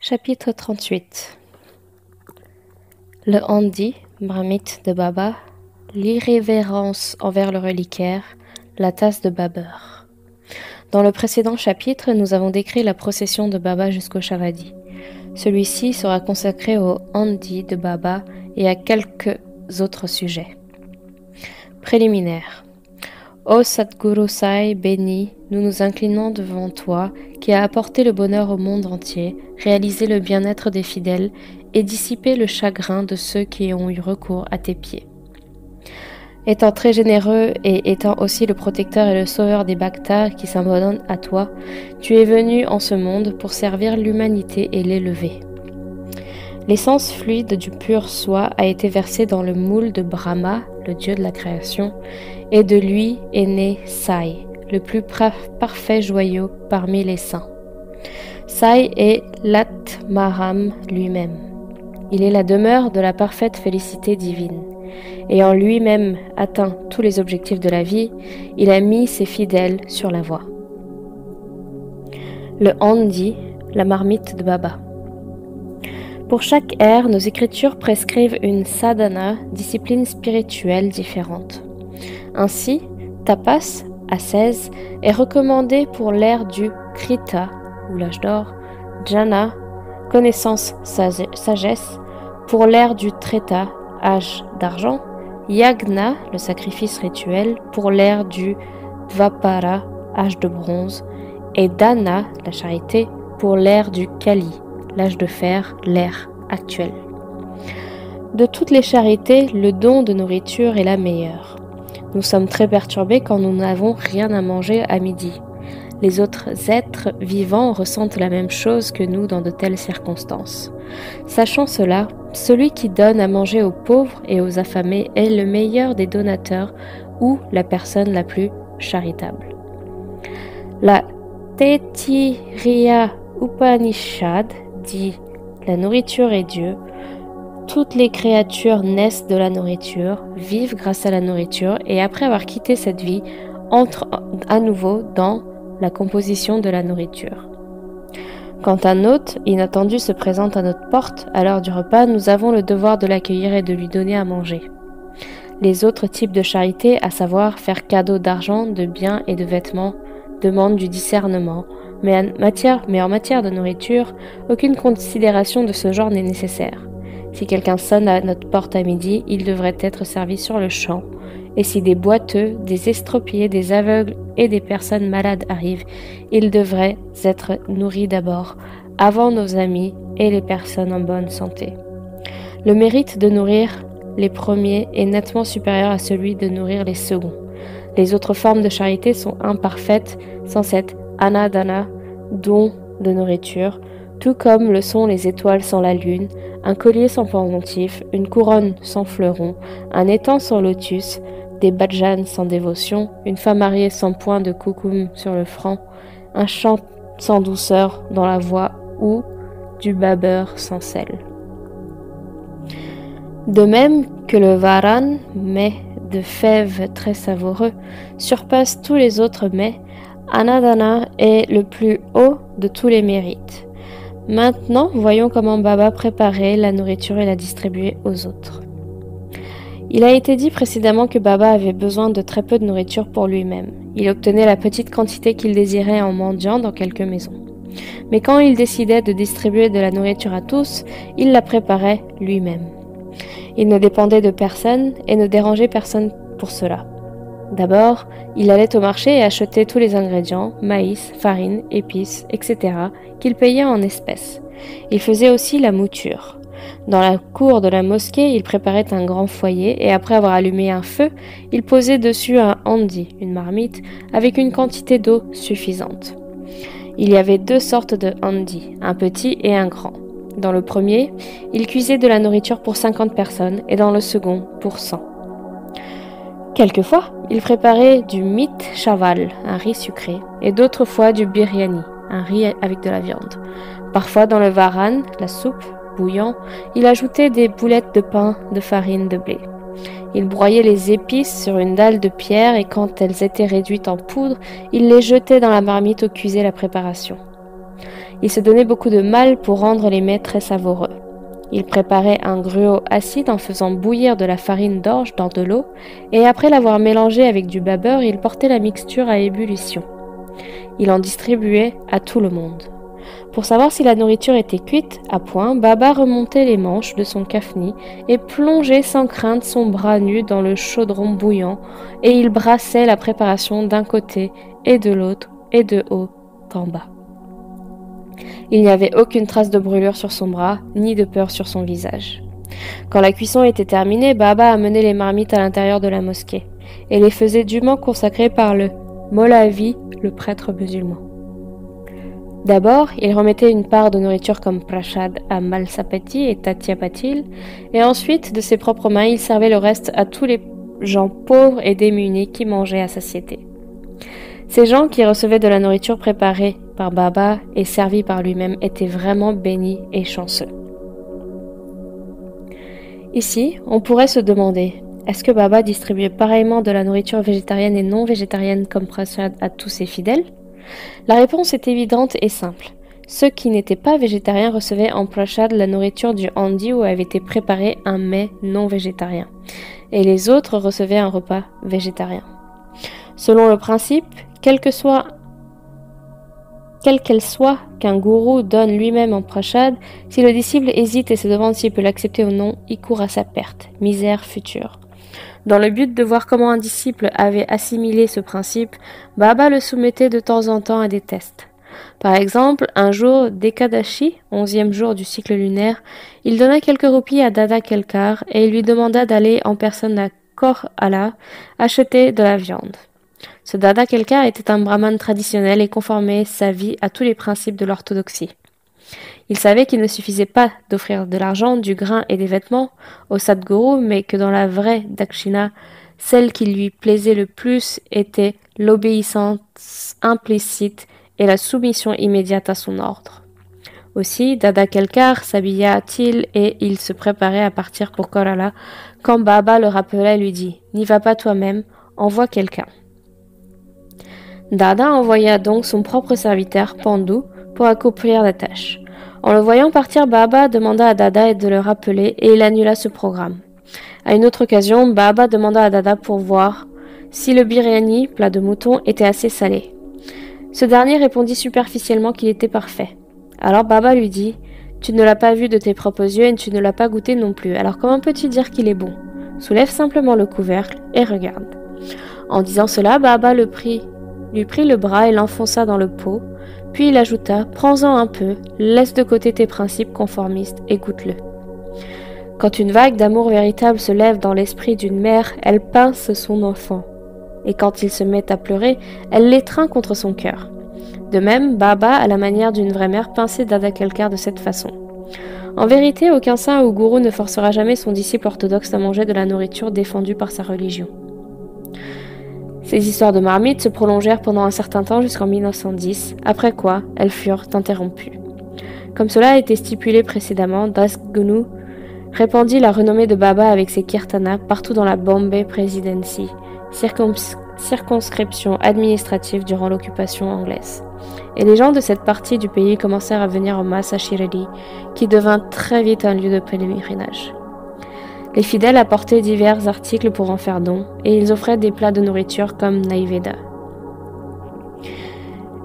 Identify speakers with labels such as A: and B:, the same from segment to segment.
A: Chapitre 38. Le handi, marmite de baba, l'irrévérence envers le reliquaire, la tasse de babeur. Dans le précédent chapitre, nous avons décrit la procession de baba jusqu'au Shavadi. Celui-ci sera consacré au handi de baba et à quelques autres sujets. Préliminaire. Ô Sadguru Sai béni, nous nous inclinons devant toi, qui as apporté le bonheur au monde entier, réalisé le bien-être des fidèles et dissipé le chagrin de ceux qui ont eu recours à tes pieds. Étant très généreux et étant aussi le protecteur et le sauveur des bhaktas qui s'abandonnent à toi, tu es venu en ce monde pour servir l'humanité et l'élever. L'essence fluide du pur soi a été versée dans le moule de Brahma, le dieu de la création, et de lui est né Sai, le plus parfait joyau parmi les saints. Sai est l'Atmaram lui-même. Il est la demeure de la parfaite félicité divine. Ayant lui-même atteint tous les objectifs de la vie, il a mis ses fidèles sur la voie. Le handi, la marmite de Baba. Pour chaque ère, nos écritures prescrivent une sadhana, discipline spirituelle différente. Ainsi, tapas, ascèse, est recommandé pour l'ère du krita, ou l'âge d'or, jnana, connaissance, sagesse, pour l'ère du treta, âge d'argent, yagna, le sacrifice rituel, pour l'ère du dvapara, âge de bronze, et dana, la charité, pour l'ère du kali, l'âge de fer, l'ère actuelle. De toutes les charités, le don de nourriture est la meilleure. Nous sommes très perturbés quand nous n'avons rien à manger à midi. Les autres êtres vivants ressentent la même chose que nous dans de telles circonstances. Sachant cela, celui qui donne à manger aux pauvres et aux affamés est le meilleur des donateurs ou la personne la plus charitable. La Taittiriya Upanishad dit « La nourriture est Dieu ». Toutes les créatures naissent de la nourriture, vivent grâce à la nourriture et après avoir quitté cette vie, entrent à nouveau dans la composition de la nourriture. Quand un hôte inattendu se présente à notre porte à l'heure du repas, nous avons le devoir de l'accueillir et de lui donner à manger. Les autres types de charité, à savoir faire cadeau d'argent, de biens et de vêtements, demandent du discernement, mais en matière de nourriture, aucune considération de ce genre n'est nécessaire. Si quelqu'un sonne à notre porte à midi, il devrait être servi sur le champ. Et si des boiteux, des estropiés, des aveugles et des personnes malades arrivent, ils devraient être nourris d'abord, avant nos amis et les personnes en bonne santé. Le mérite de nourrir les premiers est nettement supérieur à celui de nourrir les seconds. Les autres formes de charité sont imparfaites sans cet anadana, don de nourriture, tout comme le sont les étoiles sans la lune, un collier sans pendentif, une couronne sans fleuron, un étang sans lotus, des bhajanes sans dévotion, une femme mariée sans point de coucoum sur le front, un chant sans douceur dans la voix ou du babeur sans sel. De même que le varan, mets de fèves très savoureux, surpasse tous les autres mets, Anadana est le plus haut de tous les mérites. Maintenant, voyons comment Baba préparait la nourriture et la distribuait aux autres. Il a été dit précédemment que Baba avait besoin de très peu de nourriture pour lui-même. Il obtenait la petite quantité qu'il désirait en mendiant dans quelques maisons. Mais quand il décidait de distribuer de la nourriture à tous, il la préparait lui-même. Il ne dépendait de personne et ne dérangeait personne pour cela. D'abord, il allait au marché et achetait tous les ingrédients, maïs, farine, épices, etc., qu'il payait en espèces. Il faisait aussi la mouture. Dans la cour de la mosquée, il préparait un grand foyer et après avoir allumé un feu, il posait dessus un handi, une marmite, avec une quantité d'eau suffisante. Il y avait deux sortes de handi, un petit et un grand. Dans le premier, il cuisait de la nourriture pour 50 personnes et dans le second, pour 100. Quelquefois, il préparait du mit chaval, un riz sucré, et d'autres fois du biryani, un riz avec de la viande. Parfois, dans le varan, la soupe, bouillant, il ajoutait des boulettes de pain de farine de blé. Il broyait les épices sur une dalle de pierre et quand elles étaient réduites en poudre, il les jetait dans la marmite où cuisait la préparation. Il se donnait beaucoup de mal pour rendre les mets très savoureux. Il préparait un gruau acide en faisant bouillir de la farine d'orge dans de l'eau, et après l'avoir mélangée avec du beurre, il portait la mixture à ébullition. Il en distribuait à tout le monde. Pour savoir si la nourriture était cuite, à point, Baba remontait les manches de son kafni et plongeait sans crainte son bras nu dans le chaudron bouillant, et il brassait la préparation d'un côté et de l'autre, et de haut en bas. Il n'y avait aucune trace de brûlure sur son bras, ni de peur sur son visage. Quand la cuisson était terminée, Baba amenait les marmites à l'intérieur de la mosquée, et les faisait dûment consacrer par le Molavi, le prêtre musulman. D'abord, il remettait une part de nourriture comme prashad à Malsapati et Tatia Patil, et ensuite, de ses propres mains, il servait le reste à tous les gens pauvres et démunis qui mangeaient à satiété. Ces gens qui recevaient de la nourriture préparée par Baba et servie par lui-même étaient vraiment bénis et chanceux. Ici, on pourrait se demander, est-ce que Baba distribuait pareillement de la nourriture végétarienne et non végétarienne comme prashad à tous ses fidèles? La réponse est évidente et simple. Ceux qui n'étaient pas végétariens recevaient en prashad la nourriture du handi où avait été préparé un mets non végétarien, et les autres recevaient un repas végétarien. Selon le principe, quelle qu'elle soit qu'un gourou donne lui-même en prashad, si le disciple hésite et se demande s'il peut l'accepter ou non, il court à sa perte, misère future. Dans le but de voir comment un disciple avait assimilé ce principe, Baba le soumettait de temps en temps à des tests. Par exemple, un jour d'Ekadashi, 11e jour du cycle lunaire, il donna quelques roupies à Dada Kelkar et il lui demanda d'aller en personne à Korhala acheter de la viande. Ce Dada Kelkar était un brahmane traditionnel et conformait sa vie à tous les principes de l'orthodoxie. Il savait qu'il ne suffisait pas d'offrir de l'argent, du grain et des vêtements au Sadguru, mais que dans la vraie Dakshina, celle qui lui plaisait le plus était l'obéissance implicite et la soumission immédiate à son ordre. Aussi, Dada Kelkar s'habilla-t-il et il se préparait à partir pour Korhala quand Baba le rappela et lui dit « N'y va pas toi-même, envoie quelqu'un ». Dada envoya donc son propre serviteur, Pandu, pour accomplir la tâche. En le voyant partir, Baba demanda à Dada de le rappeler et il annula ce programme. À une autre occasion, Baba demanda à Dada pour voir si le biryani, plat de mouton, était assez salé. Ce dernier répondit superficiellement qu'il était parfait. Alors Baba lui dit « Tu ne l'as pas vu de tes propres yeux et tu ne l'as pas goûté non plus, alors comment peux-tu dire qu'il est bon? Soulève simplement le couvercle et regarde. » En disant cela, Baba lui prit le bras et l'enfonça dans le pot, puis il ajouta « Prends-en un peu, laisse de côté tes principes conformistes et goûte-le. » Quand une vague d'amour véritable se lève dans l'esprit d'une mère, elle pince son enfant. Et quand il se met à pleurer, elle l'étreint contre son cœur. De même, Baba, à la manière d'une vraie mère, pinçait Dada Kelkar de cette façon. En vérité, aucun saint ou gourou ne forcera jamais son disciple orthodoxe à manger de la nourriture défendue par sa religion. Ces histoires de marmites se prolongèrent pendant un certain temps jusqu'en 1910, après quoi elles furent interrompues. Comme cela a été stipulé précédemment, Das Gunu répandit la renommée de Baba avec ses kirtanas partout dans la Bombay Presidency, circonscription administrative durant l'occupation anglaise. Et les gens de cette partie du pays commencèrent à venir en masse à Shirdi, qui devint très vite un lieu de pèlerinage. Les fidèles apportaient divers articles pour en faire don, et ils offraient des plats de nourriture comme Naiveda.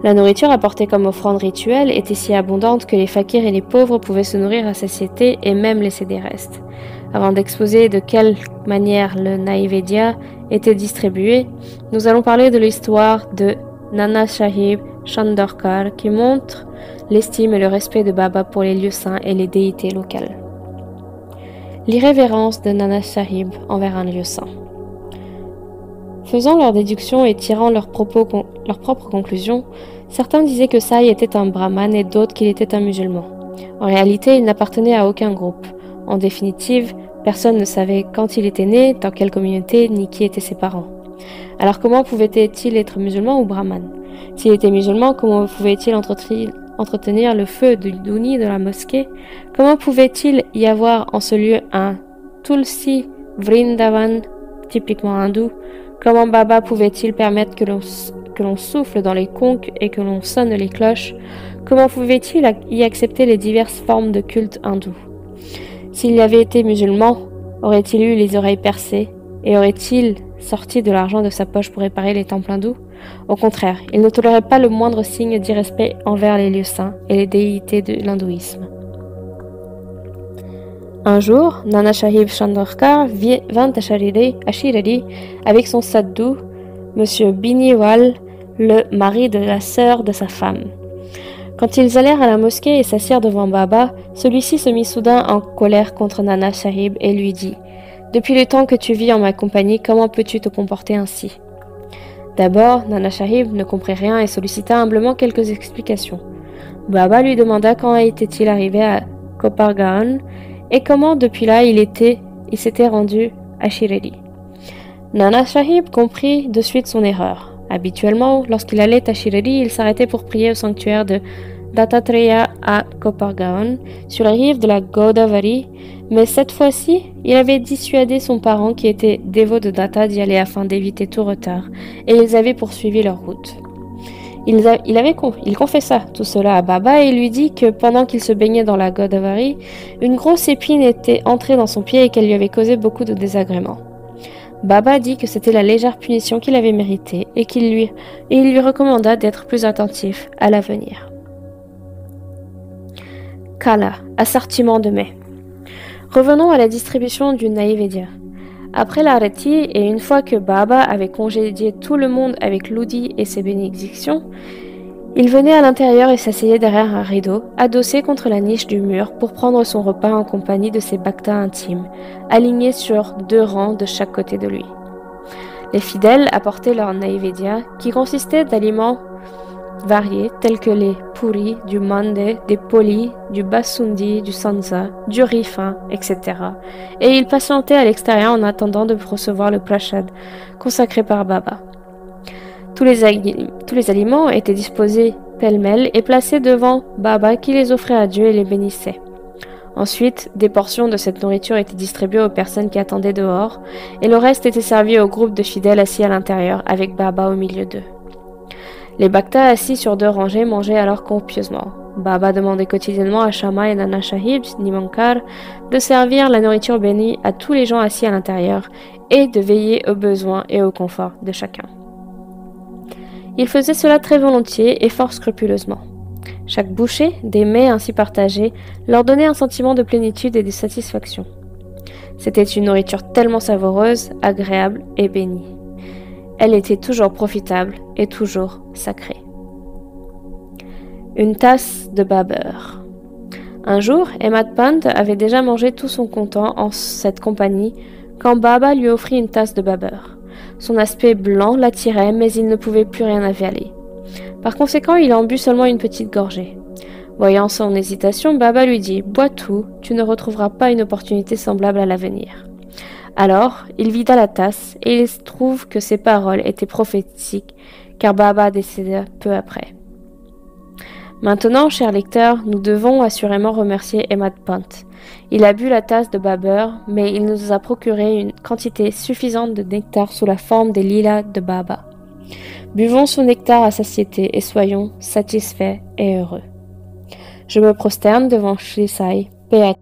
A: La nourriture apportée comme offrande rituelle était si abondante que les fakirs et les pauvres pouvaient se nourrir à satiété et même laisser des restes. Avant d'exposer de quelle manière le Naivedya était distribué, nous allons parler de l'histoire de Nana Sahib Chandorkar qui montre l'estime et le respect de Baba pour les lieux saints et les déités locales. L'irrévérence de Nana Sahib envers un lieu saint. Faisant leurs déductions et tirant leurs propres conclusions, certains disaient que Sai était un brahmane et d'autres qu'il était un musulman. En réalité, il n'appartenait à aucun groupe. En définitive, personne ne savait quand il était né, dans quelle communauté, ni qui étaient ses parents. Alors comment pouvait-il être musulman ou brahmane? S'il était musulman, comment pouvait-il entretenir le feu du Duni de la mosquée? Comment pouvait-il y avoir en ce lieu un Tulsi Vrindavan, typiquement hindou? Comment Baba pouvait-il permettre que l'on souffle dans les conques et que l'on sonne les cloches, comment pouvait-il y accepter les diverses formes de culte hindou? S'il avait été musulman, aurait-il eu les oreilles percées et aurait-il sorti de l'argent de sa poche pour réparer les temples hindous? Au contraire, il ne tolérait pas le moindre signe d'irrespect envers les lieux saints et les déités de l'hindouisme. Un jour, Nana Sahib Chandorkar vint à Shirdi avec son sadhu, M. Biniwal, le mari de la sœur de sa femme. Quand ils allèrent à la mosquée et s'assirent devant Baba, celui-ci se mit soudain en colère contre Nana Sahib et lui dit « Depuis le temps que tu vis en ma compagnie, comment peux-tu te comporter ainsi ?» D'abord, Nana Sahib ne comprit rien et sollicita humblement quelques explications. Baba lui demanda quand était-il arrivé à Kopargaon et comment depuis là il s'était rendu à Shirdi. Nana Sahib comprit de suite son erreur. Habituellement, lorsqu'il allait à Shirdi, il s'arrêtait pour prier au sanctuaire de Dattatreya à Kopargaon, sur la rive de la Godavari, mais cette fois-ci, il avait dissuadé son parent qui était dévot de Datta d'y aller afin d'éviter tout retard, et ils avaient poursuivi leur route. Il confessa tout cela à Baba et lui dit que pendant qu'il se baignait dans la Godavari, une grosse épine était entrée dans son pied et qu'elle lui avait causé beaucoup de désagréments. Baba dit que c'était la légère punition qu'il avait méritée et il lui recommanda d'être plus attentif à l'avenir. Kala, assortiment de mets. Revenons à la distribution du Naivedya. Après l'arati et une fois que Baba avait congédié tout le monde avec l'oudi et ses bénédictions, il venait à l'intérieur et s'asseyait derrière un rideau, adossé contre la niche du mur pour prendre son repas en compagnie de ses bhaktas intimes, alignés sur 2 rangs de chaque côté de lui. Les fidèles apportaient leur naivedya, qui consistait d'aliments variés tels que les puris, du mande, des polis, du basundi, du sanza, du riz fin, etc. Et ils patientaient à l'extérieur en attendant de recevoir le prashad consacré par Baba. Tous les aliments étaient disposés pêle-mêle et placés devant Baba qui les offrait à Dieu et les bénissait. Ensuite, des portions de cette nourriture étaient distribuées aux personnes qui attendaient dehors et le reste était servi au groupe de fidèles assis à l'intérieur avec Baba au milieu d'eux. Les bhaktas assis sur 2 rangées mangeaient alors copieusement. Baba demandait quotidiennement à Shama et Nana Sahib Nimankar de servir la nourriture bénie à tous les gens assis à l'intérieur et de veiller aux besoins et au confort de chacun. Il faisait cela très volontiers et fort scrupuleusement. Chaque bouchée des mets ainsi partagés leur donnait un sentiment de plénitude et de satisfaction. C'était une nourriture tellement savoureuse, agréable et bénie. Elle était toujours profitable et toujours sacrée. Une tasse de babeur. Un jour, Ahmad Pant avait déjà mangé tout son content en cette compagnie quand Baba lui offrit une tasse de babeur. Son aspect blanc l'attirait, mais il ne pouvait plus rien avaler. Par conséquent, il en but seulement une petite gorgée. Voyant son hésitation, Baba lui dit « Bois tout, tu ne retrouveras pas une opportunité semblable à l'avenir. » Alors, il vida la tasse, et il se trouve que ses paroles étaient prophétiques, car Baba décéda peu après. Maintenant, chers lecteurs, nous devons assurément remercier Ahmad Pant. Il a bu la tasse de babeur, mais il nous a procuré une quantité suffisante de nectar sous la forme des lilas de Baba. Buvons son nectar à satiété et soyons satisfaits et heureux. Je me prosterne devant Shri Sai, paix à